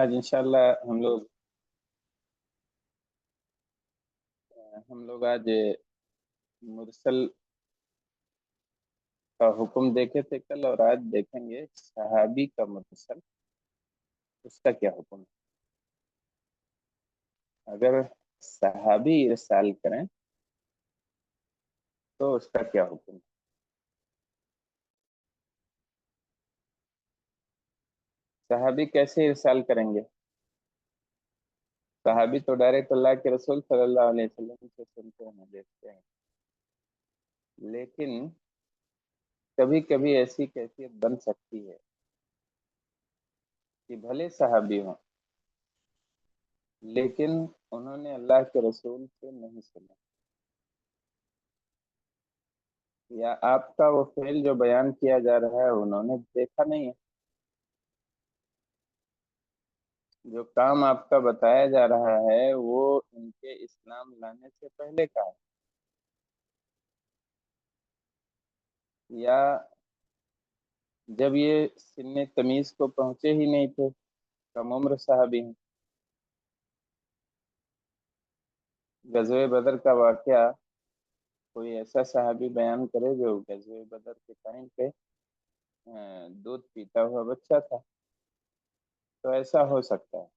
آج انشاءاللہ ہم لوگ آج مرسل کا حکم دیکھے تھے کل، اور آج دیکھیں گے صحابی کا مرسل، اس کا کیا حکم ہے۔ اگر صحابی ارسال کریں تو اس کا کیا حکم ہے۔ صحابی کیسے ارسال کریں گے؟ صحابی تو ڈائریکٹ اللہ کے رسول صلی اللہ علیہ وسلم سے سنتے ہیں، دیکھتے ہیں، لیکن کبھی کبھی ایسی کیفیت بن سکتی ہے کہ بھلے صحابی ہوں لیکن انہوں نے اللہ کے رسول سے نہیں سنا، یا آپ کا وہ فعل جو بیان کیا جا رہا ہے انہوں نے دیکھا نہیں ہے، جو کام آپ کا بتایا جا رہا ہے وہ ان کے اسلام لانے سے پہلے کا ہے، یا جب یہ سن تمیز کو پہنچے ہی نہیں تھے، کم عمر صحابی ہیں۔ غزوہ بدر کا واقعہ کوئی ایسا صحابی بیان کرے جو غزوہ بدر کے ٹائم پہ دودھ پیتا ہوا بچہ تھا، تو ایسا ہو سکتا ہے۔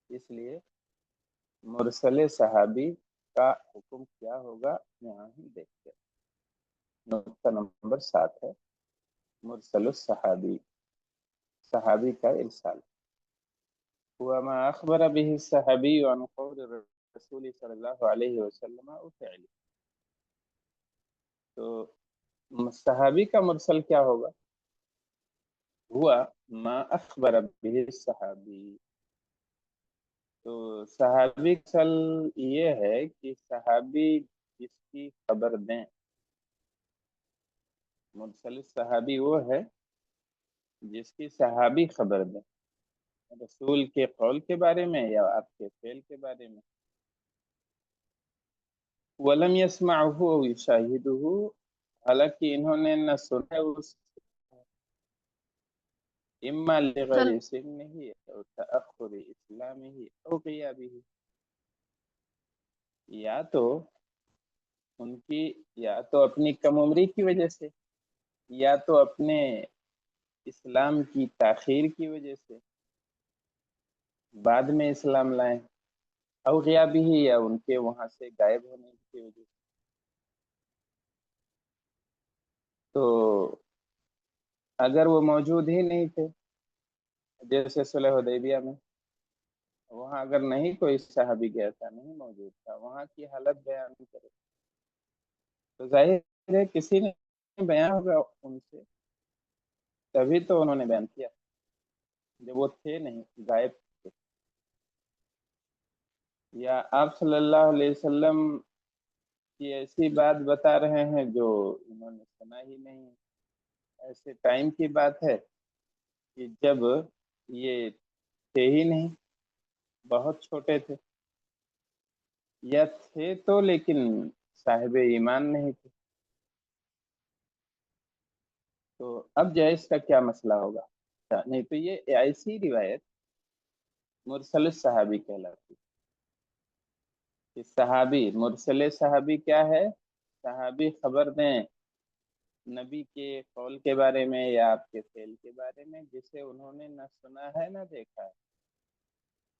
اس لیے مرسل صحابی کا حکم کیا ہوگا یہاں ہم دیکھتے ہیں۔ نقطہ نمبر 7 ہے مرسل الصحابی، صحابی کا ارسال۔ هو ما اخبر به الصحابی عن قول الرسول صلی اللہ علیہ وسلم او فعله۔ تو صحابی کا مرسل کیا ہوگا؟ ہوا ما اخبر به الصحابی، تو صحابی اصل یہ ہے کہ صحابی جس کی خبر دیں۔ مرسل صحابی وہ ہے جس کی صحابی خبر دیں، رسول کے قول کے بارے میں یا آپ کے فعل کے بارے میں۔ ولم يسمعه او يشاهده، حالانکہ انہوں نے نہ سنا اس، اما لغیر سنه او تأخر اسلامه او غیابه، یا تو ان کی یا تو اپنی کم عمری کی وجہ سے، یا تو اپنے اسلام کی تاخیر کی وجہ سے، بعد میں اسلام لائیں، او غیابی ہی، یا ان کے وہاں سے غائب ہونے کی وجہ سے۔ تو اگر وہ موجود ہی نہیں تھے، جیسے صلح حدیبیہ میں، وہاں اگر نہیں کوئی صحابی گیا تھا، نہیں موجود تھا، وہاں کی حالت بیان کرے تو ظاہر ہے کسی نے بیان ہوگا ان سے، تبھی تو انہوں نے بیان کیا، جب وہ تھے نہیں، غائب تھے۔ یا آپ صلی اللہ علیہ وسلم کی ایسی بات بتا رہے ہیں جو انہوں نے سنا ہی نہیں، ایسے ٹائم کی بات ہے کہ جب یہ تھے ہی نہیں، بہت چھوٹے تھے، یا تھے تو لیکن صاحب ایمان نہیں تھے۔ تو اب جائز کا کیا مسئلہ ہوگا؟ نہیں تو یہ ایسی روایت مرسل صحابی کہلاتی ہے کہ صحابی، مرسل صحابی کیا ہے؟ صحابی خبر دیں نبی کے قول کے بارے میں یا آپ کے فعل کے بارے میں جسے انہوں نے نہ سنا ہے نہ دیکھا ہے،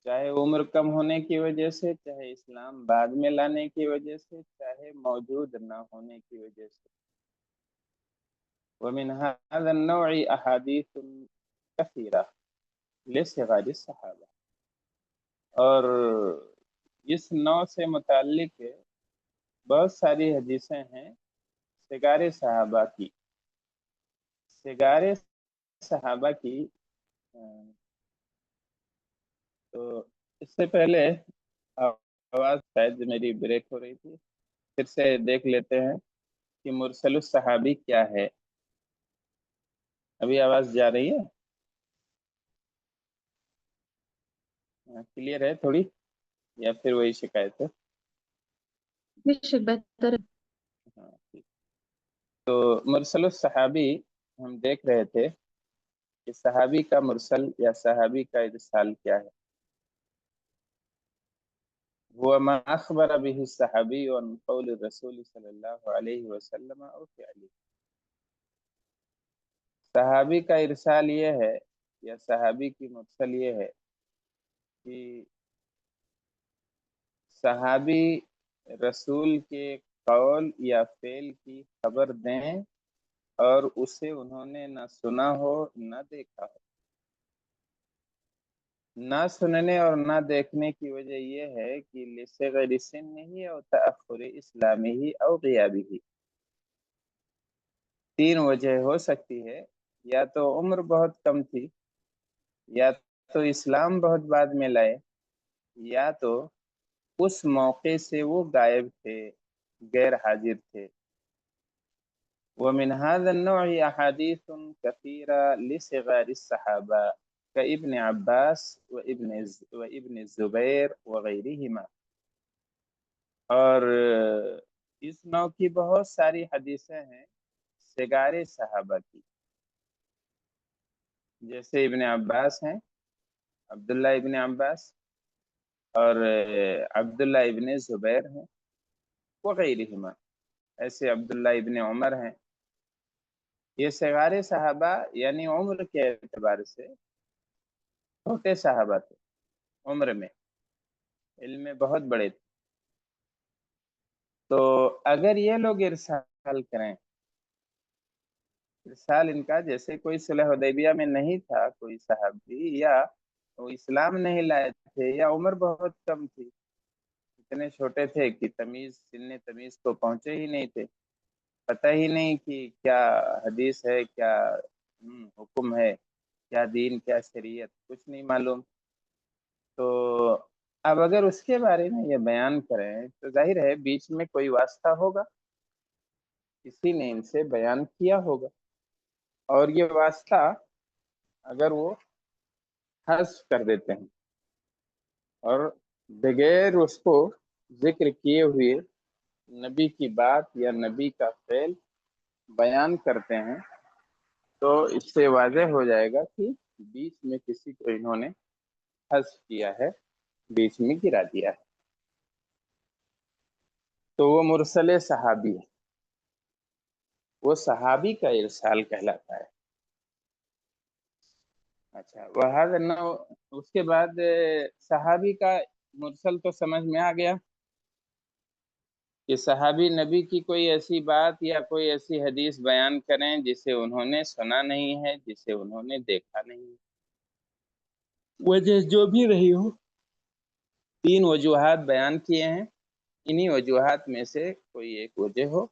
چاہے عمر کم ہونے کی وجہ سے، چاہے اسلام بعد میں لانے کی وجہ سے، چاہے موجود نہ ہونے کی وجہ سے۔ ومن هذا النوع احادیث کثیرہ لصغار الصحابہ، اور اس نوع سے متعلق بہت ساری حدیثیں ہیں صغار صحابہ کی، صغار صحابہ کی۔ تو اس سے پہلے آواز شاید میری بریک ہو رہی تھی، پھر سے دیکھ لیتے ہیں کہ مرسل الصحابی کیا ہے۔ ابھی آواز جا رہی ہے؟ کلیئر ہے تھوڑی، یا پھر وہی شکایت ہے؟ بہتر۔ ہاں ٹھیک۔ تو مرسل الصحابی ہم دیکھ رہے تھے کہ صحابی کا مرسل یا صحابی کا ارسال کیا ہے؟ وہ ما اخبر به الصحابی عن قول الرسول صلی اللہ علیہ وسلم او فعلی. صحابی کا ارسال یہ ہے یا صحابی کی مرسل یہ ہے کہ صحابی رسول کے قول یا فعل کی خبر دیں اور اسے انہوں نے نہ سنا ہو نہ دیکھا ہو. نہ سننے اور نہ دیکھنے کی وجہ یہ ہے کہ لصغر سن ہی اور تأخر اسلامی ہی اور غیابی ہی. 3 وجہ ہو سکتی ہے، یا تو عمر بہت کم تھی، یا تو اسلام بہت بعد میں لائے، یا تو اس موقع سے وہ غائب تھے، غیر حاضر تھے. ومن هذا النوع احادیث كثيرة لصغار الصحابہ كابن عباس وابن الزبیر وغیرہما. اور اس نوع کی بہت ساری حدیثیں ہیں صغار صحابہ کی، جیسے ابن عباس ہیں، عبداللہ ابن عباس، اور عبداللہ ابن زبیر ہیں، وغیرہما، ایسے عبداللہ ابن عمر ہیں. یہ صغار صحابہ یعنی عمر کے اعتبار سے چھوٹے صحابہ تھے، عمر میں، علم میں بہت بڑے تھے. تو اگر یہ لوگ ارسال کریں، ارسال ان کا جیسے کوئی صلح حدیبیہ میں نہیں تھا کوئی صحابی، یا وہ اسلام نہیں لائے تھے، یا عمر بہت کم تھی، اتنے چھوٹے تھے کہ سن تمیز کو پہنچے ہی نہیں تھے، پتہ ہی نہیں کہ کیا حدیث ہے، کیا حکم ہے، کیا دین، کیا شریعت، کچھ نہیں معلوم. تو اب اگر اس کے بارے میں یہ بیان کریں تو ظاہر ہے بیچ میں کوئی واسطہ ہوگا، کسی نے ان سے بیان کیا ہوگا، اور یہ واسطہ اگر وہ حذف کر دیتے ہیں اور بغیر اس کو ذکر کیے ہوئے نبی کی بات یا نبی کا فعل بیان کرتے ہیں، تو اس سے واضح ہو جائے گا کہ بیچ میں کسی کو انہوں نے حذف کیا ہے، بیچ میں گرا دیا ہے، تو وہ مرسل صحابی ہے، وہ صحابی کا ارسال کہلاتا ہے. اچھا، اس کے بعد صحابی کا مرسل تو سمجھ میں آ گیا کہ صحابی نبی کی کوئی ایسی بات یا کوئی ایسی حدیث بیان کریں جسے انہوں نے سنا نہیں ہے، جسے انہوں نے دیکھا نہیں ہے، وجہ جو بھی رہی ہو. 3 وجوہات بیان کیے ہیں، انہی وجوہات میں سے کوئی ایک وجہ ہو،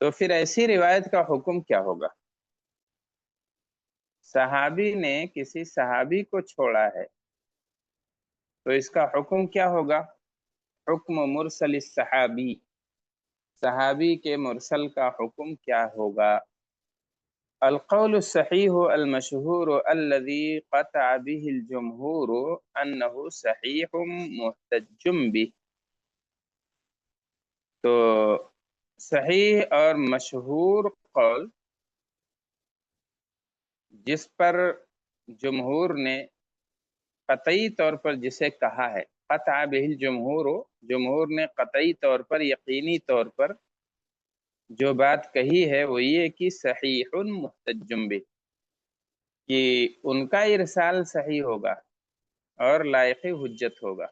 تو پھر ایسی روایت کا حکم کیا ہوگا؟ صحابی نے کسی صحابی کو چھوڑا ہے تو اس کا حکم کیا ہوگا؟ حکم مرسل الصحابی، صحابی کے مرسل کا حکم کیا ہوگا؟ القول الصحیح المشہور الذي قطع به الجمہور انه صحیح محتج به. تو صحیح اور مشہور قول جس پر جمہور نے قطعی طور پر جسے کہا ہے، قطع به الجمہور، جمہور نے قطعی طور پر، یقینی طور پر جو بات کہی ہے وہ یہ کہ صحیح محتج به، کہ ان کا ارسال صحیح ہوگا اور لائق حجت ہوگا.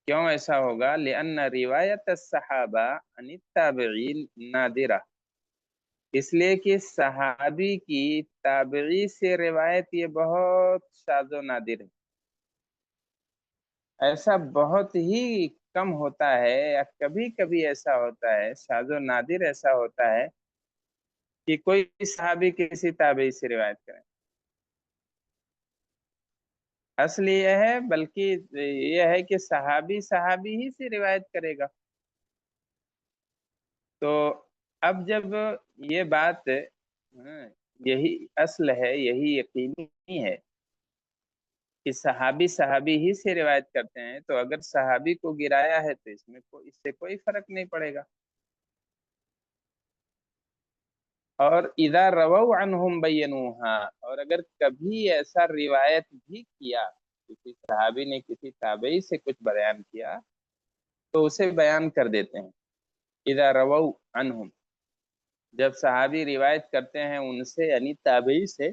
کیوں ایسا ہوگا؟ لأن روایت الصحابہ عن التابعین نادرہ، اس لیے کہ صحابی کی تابعی سے روایت یہ بہت شاذ و نادر ہے. ایسا بہت ہی کم ہوتا ہے، یا کبھی کبھی ایسا ہوتا ہے، شاذ و نادر ایسا ہوتا ہے کہ کوئی صحابی کسی تابعی سے روایت کرے. اصل یہ ہے، بلکہ یہ ہے کہ صحابی صحابی ہی سے روایت کرے گا. تو اب جب یہ بات یہی اصل ہے، یہی یقینی ہے کہ صحابی صحابی ہی سے روایت کرتے ہیں، تو اگر صحابی کو گرایا ہے تو اس سے کوئی فرق نہیں پڑے گا. اور اذا رووا عنہم بینوہا، اور اگر کبھی ایسا روایت بھی کیا، کسی صحابی نے کسی تابعی سے کچھ بیان کیا تو اسے بیان کر دیتے ہیں. اذا رووا عنہم، جب صحابی روایت کرتے ہیں ان سے یعنی تابعی سے،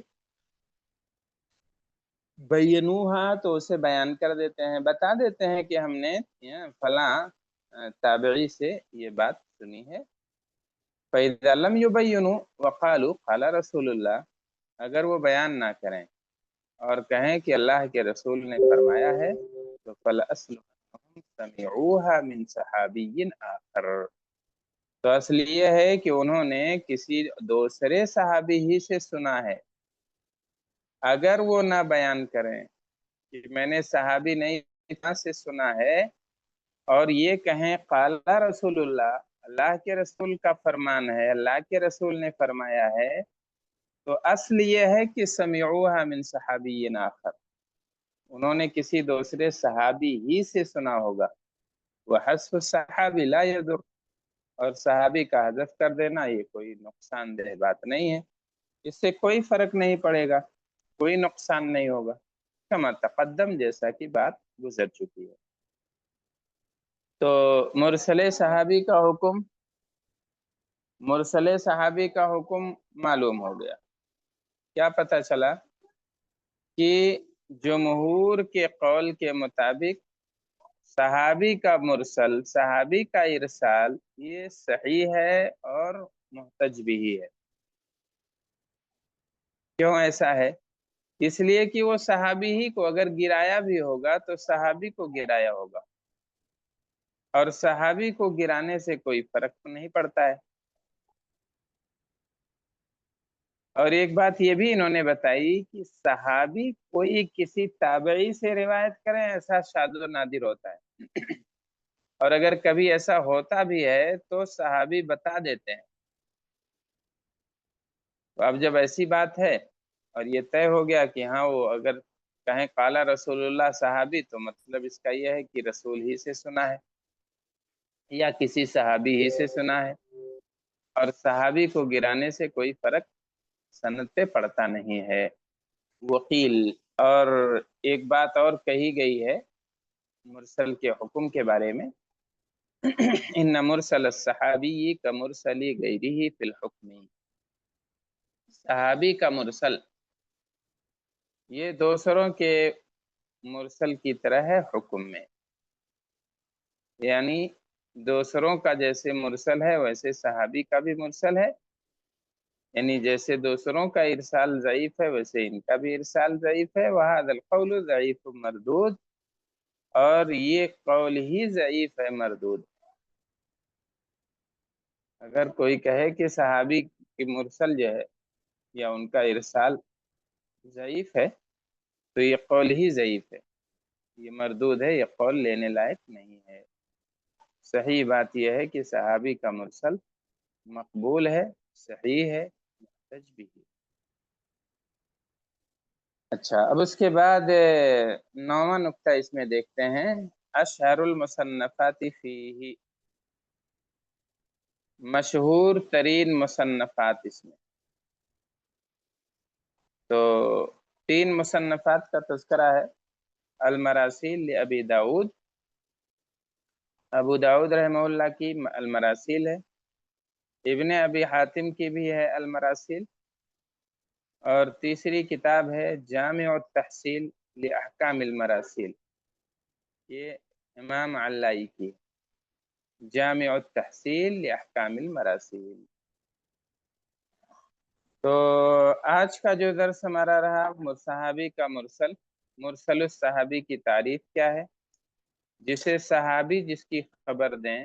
بینوہا تو اسے بیان کر دیتے ہیں، بتا دیتے ہیں کہ ہم نے فلاں تابعی سے یہ بات سنی ہے. فَإِذَا لَمْ يُبَيِّنُوا وَقَالُوا قَالَ رسول اللہ، اگر وہ بیان نہ کریں اور کہیں کہ اللہ کے رسول نے فرمایا ہے، تو فَالْأَصْلُ أَنَّهُمْ سَمِعُوهَا مِنْ صَحَابِيٍّ آخر، تو اصل یہ ہے کہ انہوں نے کسی دوسرے صحابی ہی سے سنا ہے. اگر وہ نہ بیان کریں کہ میں نے صحابی نہیں سے سنا ہے، اور یہ کہیں قال رسول اللہ، اللہ کے رسول کا فرمان ہے، اللہ کے رسول نے فرمایا ہے، تو اصل یہ ہے کہ سمعوها من صحابی آخر، انہوں نے کسی دوسرے صحابی ہی سے سنا ہوگا. وحذف الصحابی لا يضر، اور صحابی کا حذف کر دینا یہ کوئی نقصان دہ بات نہیں ہے، اس سے کوئی فرق نہیں پڑے گا، کوئی نقصان نہیں ہوگا، کما تقدم، جیسا کہ بات گزر چکی ہے. تو مرسل صحابی کا حکم، مرسل صحابی کا حکم معلوم ہو گیا. کیا پتہ چلا کہ جمہور کے قول کے مطابق صحابی کا مرسل، صحابی کا ارسال یہ صحیح ہے اور محتج بھی ہے. کیوں ایسا ہے؟ اس لیے کہ وہ صحابی ہی کو اگر گرایا بھی ہوگا تو صحابی کو گرایا ہوگا، اور صحابی کو گرانے سے کوئی فرق نہیں پڑتا ہے. اور ایک بات یہ بھی انہوں نے بتائی کہ صحابی کوئی کسی تابعی سے روایت کریں ایسا شاذ و نادر ہوتا ہے، اور اگر کبھی ایسا ہوتا بھی ہے تو صحابی بتا دیتے ہیں. تو اب جب ایسی بات ہے اور یہ طے ہو گیا کہ ہاں وہ اگر کہیں قال رسول اللہ صحابی، تو مطلب اس کا یہ ہے کہ رسول ہی سے سنا ہے یا کسی صحابی ہی سے سنا ہے، اور صحابی کو گرانے سے کوئی فرق سند پہ پڑتا نہیں ہے. وکیل، اور ایک بات اور کہی گئی ہے مرسل کے حکم کے بارے میں، ان مرسل الصحابی کا مرسل غیرہ فی الحکم، صحابی کا مرسل یہ دوسروں کے مرسل کی طرح ہے حکم میں، یعنی دوسروں کا جیسے مرسل ہے ویسے صحابی کا بھی مرسل ہے، یعنی جیسے دوسروں کا ارسال ضعیف ہے ویسے ان کا بھی ارسال ضعیف ہے. وہذا القول ضعیف مردود، اور یہ قول ہی ضعیف ہے مردود. اگر کوئی کہے کہ صحابی کی مرسل جو ہے یا ان کا ارسال ضعیف ہے تو یہ قول ہی ضعیف ہے، یہ مردود ہے، یہ قول لینے لائق نہیں ہے. صحیح بات یہ ہے کہ صحابی کا مرسل مقبول ہے، صحیح ہے، محتج بھی ہے. اچھا، اب اس کے بعد نواں نقطہ اس میں دیکھتے ہیں، اشہر المصنفات فیہ، مشہور ترین مصنفات اس میں. تو 3 مصنفات کا تذکرہ ہے. المراسیل لابی داود، ابو داود رحمہ اللہ کی المراسیل ہے، ابن ابی حاتم کی بھی ہے المراسیل، اور تیسری کتاب ہے جامع التحصیل لاحکام المراسیل، یہ امام علائی کی جامع التحصیل لاحکام المراسیل. تو آج کا جو درس ہمارا رہا صحابی کا مرسل، مرسل الصحابی کی تعریف کیا ہے، جسے صحابی جس کی خبر دیں،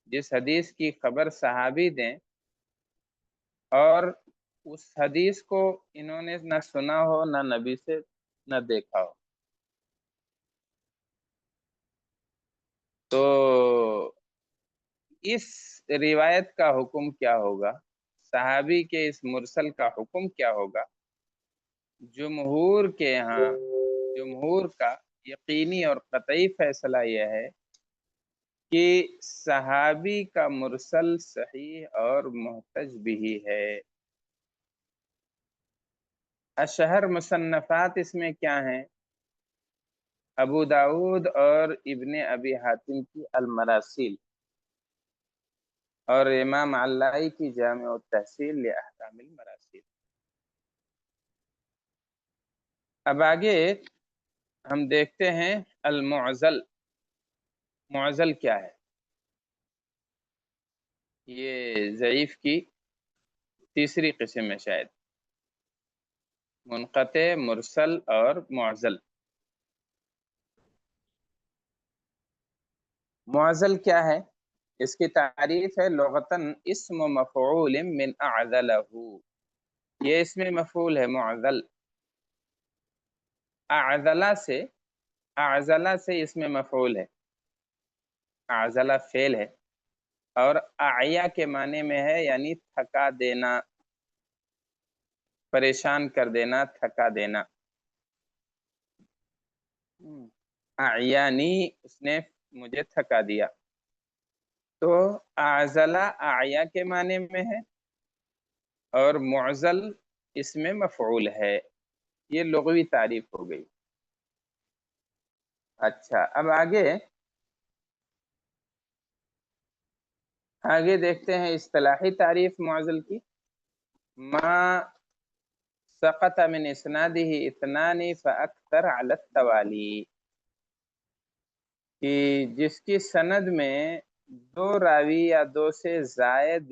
جس حدیث کی خبر صحابی دیں اور اس حدیث کو انہوں نے نہ سنا ہو نہ نبی سے نہ دیکھا ہو، تو اس روایت کا حکم کیا ہوگا، صحابی کے اس مرسل کا حکم کیا ہوگا. جمہور کے ہاں، جمہور کا یقینی اور قطعی فیصلہ یہ ہے کہ صحابی کا مرسل صحیح اور محتج بھی ہے۔ اشہر مصنفات اس میں کیا ہیں؟ ابو داود اور ابن ابی حاتم کی المراسیل، اور امام علائی کی جامع التحصیل لاحکام المراسیل۔ اب آگے ہم دیکھتے ہیں المعزل۔ معزل کیا ہے؟ یہ ضعیف کی تیسری قسم ہے شاید، منقطع، مرسل اور معزل۔ معزل کیا ہے؟ اس کی تعریف ہے لغتاً اسم مفعول من اعزلہ، یہ اسم مفعول ہے معزل، اعزلہ سے، اعزلہ سے اسم مفعول ہے، اعزلہ فعل ہے، اور اعیا کے معنی میں ہے یعنی تھکا دینا، پریشان کر دینا، تھکا دینا۔ اعیانی، اس نے مجھے تھکا دیا، تو اعزلہ اعیا کے معنی میں ہے اور معزل اس میں مفعول ہے۔ یہ لغوی تعریف ہو گئی۔ اچھا، اب آگے دیکھتے ہیں اصطلاحی تعریف معزل کی۔ ما سقط من اسنادہ اثنان فاکثر علی التوالی، کہ جس کی سند میں دو راوی یا دو سے زائد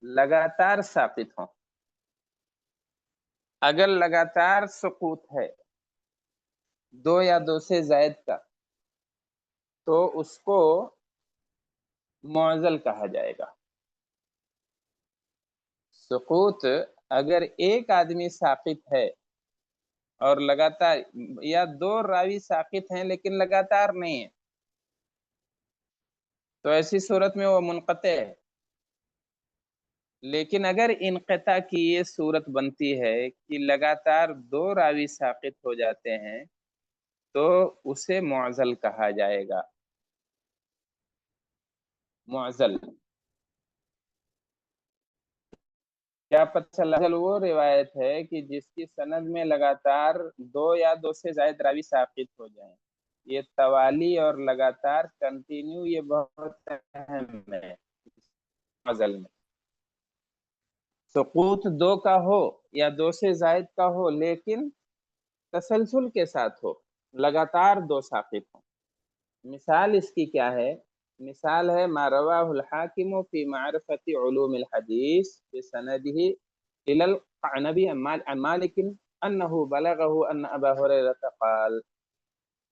لگاتار ساقط ہوں۔ اگر لگاتار سقوط ہے دو یا دو سے زائد کا، تو اس کو معزل کہا جائے گا۔ سقوط اگر ایک آدمی ساقط ہے اور لگاتار، یا دو راوی ساقط ہیں لیکن لگاتار نہیں ہے، تو ایسی صورت میں وہ منقطع ہے۔ لیکن اگر انقطاع کی یہ صورت بنتی ہے کہ لگاتار دو راوی ساقط ہو جاتے ہیں، تو اسے معزل کہا جائے گا۔ معزل کیا پتہ چلا؟ وہ روایت ہے کہ جس کی سند میں لگاتار دو یا دو سے زائد راوی ساقط ہو جائیں۔ یہ توالی اور لگاتار کنٹینیو، یہ بہت اہم ہے معزل میں۔ سقوط دو کا ہو یا دو سے زائد کا ہو، لیکن تسلسل کے ساتھ ہو، لگاتار دو ساقط ہوں۔ مثال اس کی کیا ہے؟ مثال ہے ما رواہ الحاکم فی معرفت علوم الحدیث بسندہ الى القعنبی عن مالک انہ بلغہ ان ابا ہریرہ قال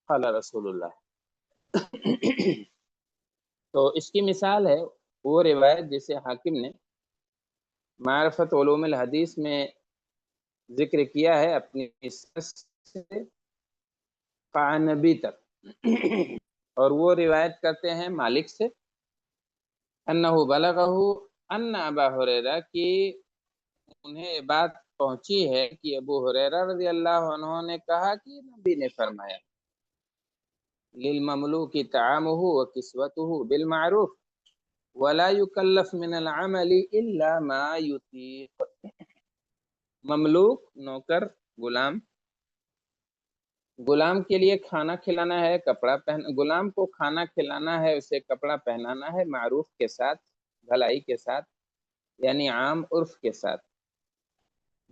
قال رسول اللہ۔ تو اس کی مثال ہے وہ روایت جسے حاکم نے معرفت علوم الحدیث میں ذکر کیا ہے اپنی سے قعنبی تک، اور وہ روایت کرتے ہیں مالک سے، انہ بلغہ ان ابا ہریرہ، کی انہیں یہ بات پہنچی ہے کہ ابو ہریرہ رضی اللہ عنہ نے کہا کہ نبی نے فرمایا للمملوک طعامہ وکسوتہ بالمعروف ولا یکلف من العمل الا ما یطیق۔ مملوک، نوکر، غلام، غلام کے لیے کھانا کھلانا ہے، کپڑا غلام کو کھانا کھلانا ہے، اسے کپڑا پہنانا ہے، معروف کے ساتھ، بھلائی کے ساتھ، یعنی عام عرف کے ساتھ۔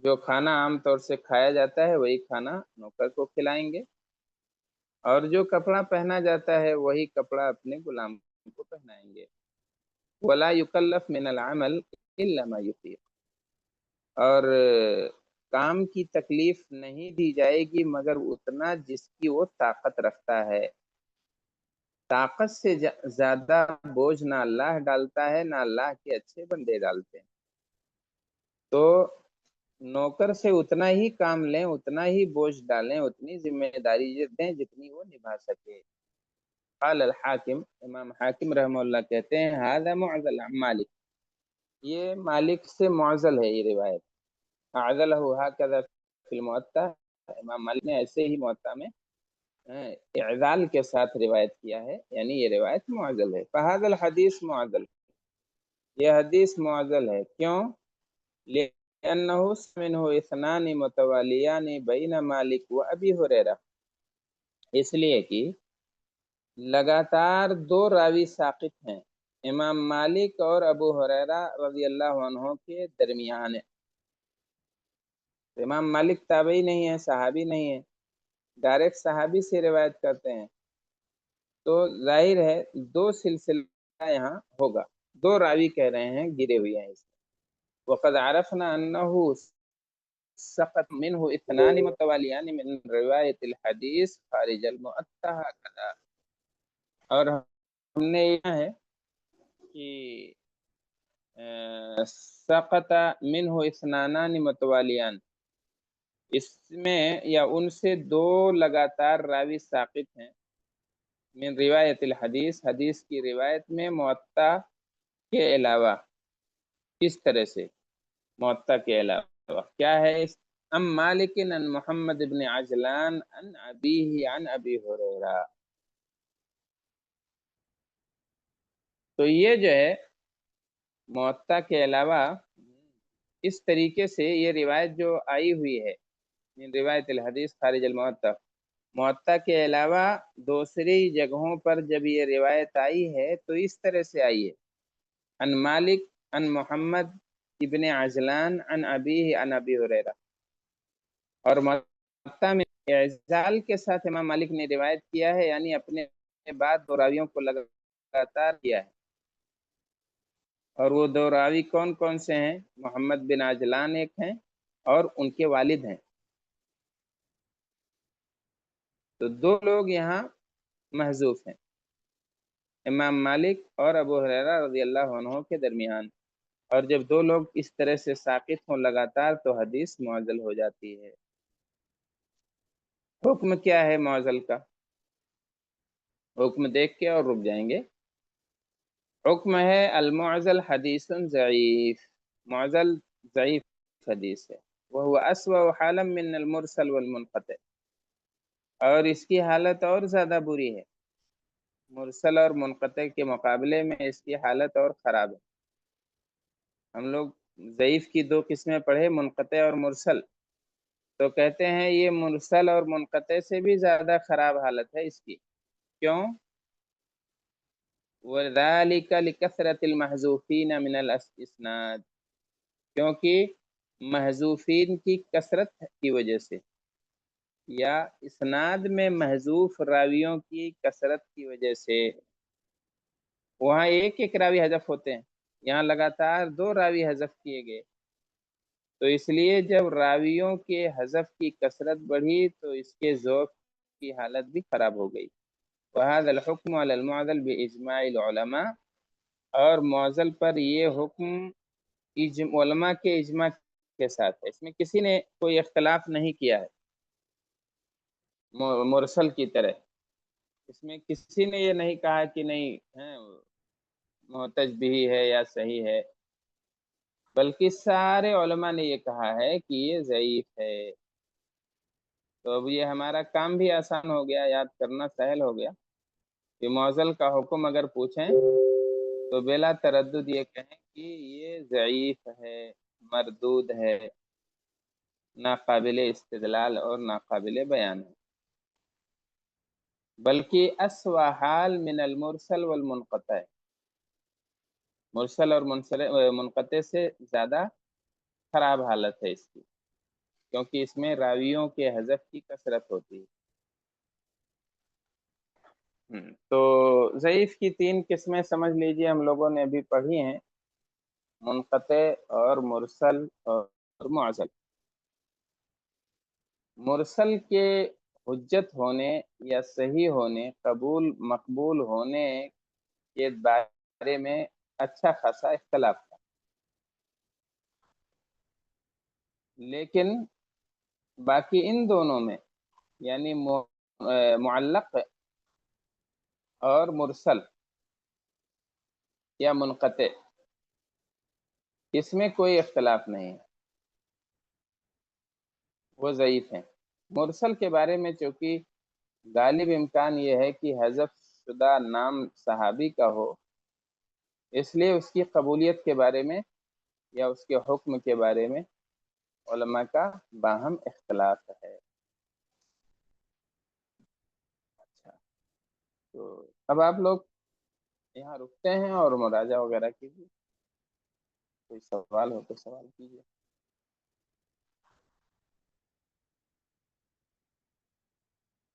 جو کھانا عام طور سے کھایا جاتا ہے وہی کھانا نوکر کو کھلائیں گے، اور جو کپڑا پہنا جاتا ہے وہی کپڑا اپنے غلام کو پہنائیں گے۔ ولا یکلف من العمل الا ما یطیق، اور کام کی تکلیف نہیں دی جائے گی مگر اتنا جس کی وہ طاقت رکھتا ہے۔ طاقت سے زیادہ بوجھ نہ اللہ ڈالتا ہے، نہ اللہ کے اچھے بندے ڈالتے ہیں۔ تو نوکر سے اتنا ہی کام لیں، اتنا ہی بوجھ ڈالیں، اتنی ذمہ داری دیں جتنی وہ نبھا سکے۔ قال الحاکم، امام حاکم رحمہ اللہ کہتے ہیں ھذا معزل عن مالک، یہ مالک سے معزل ہے یہ روایت۔ اعزلہ ھذا فی الموطأ، امام مالک نے ایسے ہی موطا میں اعزال کے ساتھ روایت کیا ہے، یعنی یہ روایت معضل ہے. فہذا الحدیث معضل، یہ حدیث معضل ہے. کیوں؟ لأنه منه اثنان متوالیان بین مالک و ابی ہریرہ، اس لیے کہ لگاتار دو راوی ساقط ہیں امام مالک اور ابو ہریرہ رضی اللہ عنہ کے درمیان. امام مالک تابعی نہیں ہے، صحابی نہیں ہے، ڈائریکٹ صحابی سے روایت کرتے ہیں، تو ظاہر ہے دو سلسلہ یہاں ہوگا، دو راوی کہہ رہے ہیں گرے ہوئے ہیں اس میں. وقد عرفنا انه سقط منه اثنان متوالیان من روایت الحدیث خارج المؤتہ کذا، اور ہم نے یہ ہے کہ سقط منه اثنان متوالیان، اس میں یا ان سے دو لگاتار راوی ساقط ہیں من روایت الحدیث، حدیث کی روایت میں معطا کے علاوہ. کس طرح سے؟ معطا کے علاوہ کیا ہے؟ ام مالک عن محمد بن عجلان عن ابیہ عن ابی ہریرہ. تو یہ جو ہے معطا کے علاوہ اس طریقے سے یہ روایت جو آئی ہوئی ہے من روایت الحدیث خارج المعطا، معطا کے علاوہ دوسری جگہوں پر جب یہ روایت آئی ہے تو اس طرح سے آئی ہے عن مالک عن محمد ابن عجلان عن ابیہ عن ابی ہریرہ، اور معطا میں اعزال کے ساتھ امام مالک نے روایت کیا ہے، یعنی اپنے بعد دو راویوں کو لگاتار کیا ہے. اور وہ دو راوی کون کون سے ہیں؟ محمد بن عجلان ایک ہیں اور ان کے والد ہیں. تو دو لوگ یہاں محذوف ہیں، امام مالک اور ابو ہریرہ رضی اللہ عنہ کے درمیان. اور جب دو لوگ اس طرح سے ساقط ہوں لگاتار تو حدیث معضل ہو جاتی ہے. حکم کیا ہے معضل کا؟ حکم دیکھ کے اور رک جائیں گے. حکم ہے المعضل حدیث ضعیف، معضل ضعیف حدیث ہے. وہ اسوأ حالا من المرسل والمنقطع، اور اس کی حالت اور زیادہ بری ہے، مرسل اور منقطع کے مقابلے میں اس کی حالت اور خراب ہے. ہم لوگ ضعیف کی دو قسمیں پڑھے، منقطع اور مرسل، تو کہتے ہیں یہ مرسل اور منقطع سے بھی زیادہ خراب حالت ہے اس کی. کیوں؟ وَذَلِكَ لِكَثْرَةِ الْمَحْذُوفِينَ مِنَ الْإِسْنَادِ، کیونکہ محذوفین کی کثرت کی وجہ سے، یا اسناد میں محذوف راویوں کی کثرت کی وجہ سے. وہاں ایک ایک راوی حذف ہوتے ہیں، یہاں لگاتار دو راوی حذف کیے گئے، تو اس لیے جب راویوں کے حذف کی کثرت بڑھی تو اس کے ذوق کی حالت بھی خراب ہو گئی. وهذا الحكم على المعضل باجماع العلماء، اور معضل پر یہ حکم علماء کے اجماع کے ساتھ ہے، اس میں کسی نے کوئی اختلاف نہیں کیا ہے. مرسل کی طرح اس میں کسی نے یہ نہیں کہا کہ نہیں محتج بھی ہے یا صحیح ہے، بلکہ سارے علماء نے یہ کہا ہے کہ یہ ضعیف ہے. تو اب یہ ہمارا کام بھی آسان ہو گیا، یاد کرنا سہل ہو گیا کہ معضل کا حکم اگر پوچھیں تو بلا تردد یہ کہیں کہ یہ ضعیف ہے، مردود ہے، ناقابل استدلال اور ناقابل بیان ہے. بلکہ اسوأ حال من المرسل والمنقطع، مرسل اور منقطع سے زیادہ خراب حالت ہے اس کی، کیونکہ اس میں راویوں کے حذف کی کثرت ہوتی ہے. تو ضعیف کی تین قسمیں سمجھ لیجئے، ہم لوگوں نے ابھی پڑھی ہیں، منقطع اور مرسل اور معضل. مرسل کے حجت ہونے یا صحیح ہونے، قبول مقبول ہونے کے بارے میں اچھا خاصا اختلاف تھا، لیکن باقی ان دونوں میں یعنی معلق اور مرسل یا منقطع، اس میں کوئی اختلاف نہیں ہے، وہ ضعیف ہیں. مرسل کے بارے میں چونکہ غالب امکان یہ ہے کہ حذف شدہ نام صحابی کا ہو، اس لیے اس کی قبولیت کے بارے میں یا اس کے حکم کے بارے میں علماء کا باہم اختلاف ہے۔ اچھا، تو اب آپ لوگ یہاں رکتے ہیں اور مراجعہ وغیرہ کیجیے، کوئی سوال ہو تو سوال کیجیے۔